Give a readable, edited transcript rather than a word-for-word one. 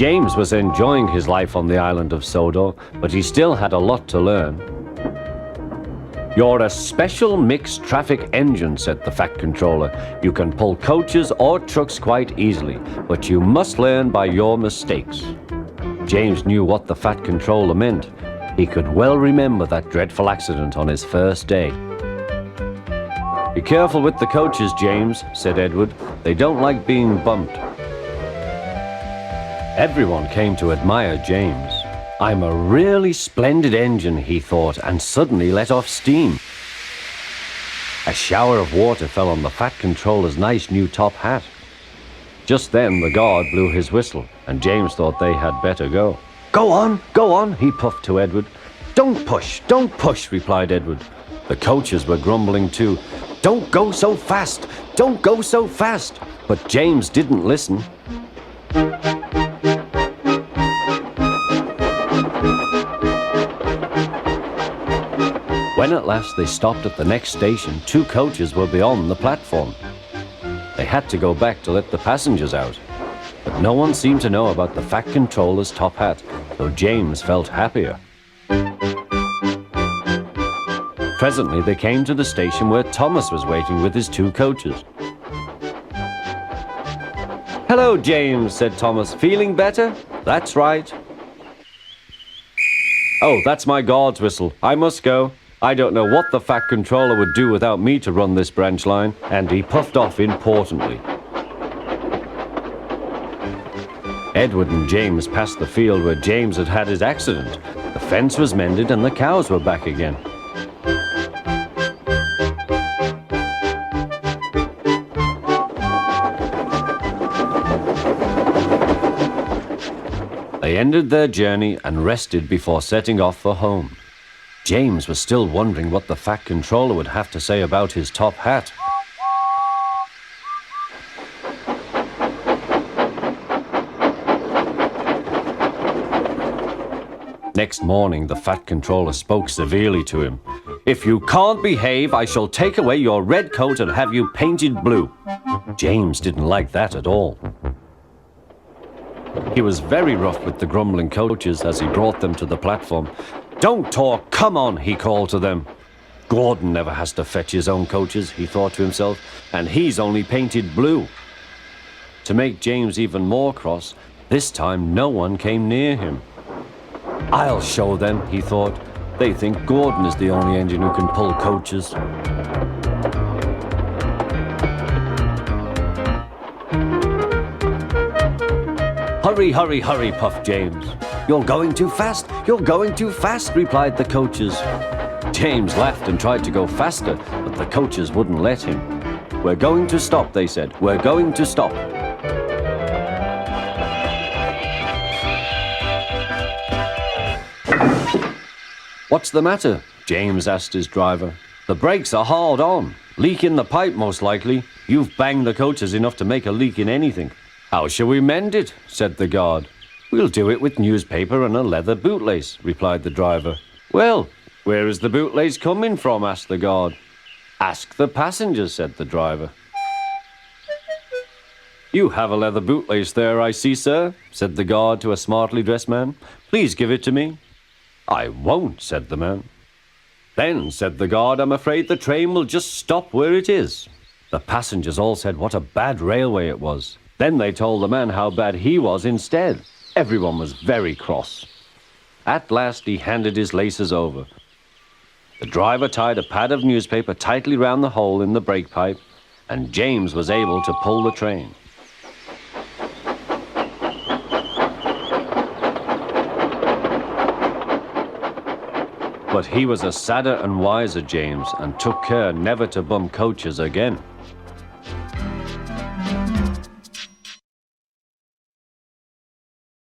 James was enjoying his life on the island of Sodor, but he still had a lot to learn. "You're a special mixed traffic engine," said the Fat Controller. "You can pull coaches or trucks quite easily, but you must learn by your mistakes." James knew what the Fat Controller meant. He could well remember that dreadful accident on his first day. "Be careful with the coaches, James," said Edward. "They don't like being bumped." Everyone came to admire James. "I'm a really splendid engine," he thought, and suddenly let off steam. A shower of water fell on the Fat Controller's nice new top hat. Just then the guard blew his whistle, and James thought they had better go. Go on," he puffed to Edward. Don't push," replied Edward. The coaches were grumbling too. Don't go so fast! But James didn't listen. When at last they stopped at the next station, 2 coaches were beyond the platform. They had to go back to let the passengers out. But no one seemed to know about the Fat Controller's top hat, so James felt happier. Presently they came to the station where Thomas was waiting with his 2 coaches. "Hello, James," said Thomas. "Feeling better?" "That's right." "Oh, that's my guard's whistle. I must go. I don't know what the Fat Controller would do without me to run this branch line," and he puffed off importantly. Edward and James passed the field where James had had his accident. The fence was mended and the cows were back again. They ended their journey and rested before setting off for home. James was still wondering what the Fat Controller would have to say about his top hat. Next morning, the Fat Controller spoke severely to him. "If you can't behave, I shall take away your red coat and have you painted blue." James didn't like that at all. He was very rough with the grumbling coaches as he brought them to the platform. "Don't talk, come on," he called to them. "Gordon never has to fetch his own coaches," he thought to himself, "and he's only painted blue." To make James even more cross, this time no one came near him. "I'll show them," he thought. "They think Gordon is the only engine who can pull coaches." Hurry, puffed James. You're going too fast, replied the coaches. James laughed and tried to go faster, but the coaches wouldn't let him. "We're going to stop," they said. "We're going to stop." "What's the matter?" James asked his driver. "The brakes are hard on. Leak in the pipe, most likely. You've banged the coaches enough to make a leak in anything." "How shall we mend it?" said the guard. "We'll do it with newspaper and a leather bootlace," replied the driver. "Well, where is the bootlace coming from?" asked the guard. "Ask the passengers," said the driver. "You have a leather bootlace there, I see, sir," said the guard to a smartly dressed man. "Please give it to me." "I won't," said the man. "Then," said the guard, "I'm afraid the train will just stop where it is." The passengers all said what a bad railway it was. Then they told the man how bad he was instead. Everyone was very cross. At last he handed his laces over. The driver tied a pad of newspaper tightly round the hole in the brake pipe, and James was able to pull the train. But he was a sadder and wiser James, and took care never to bump coaches again.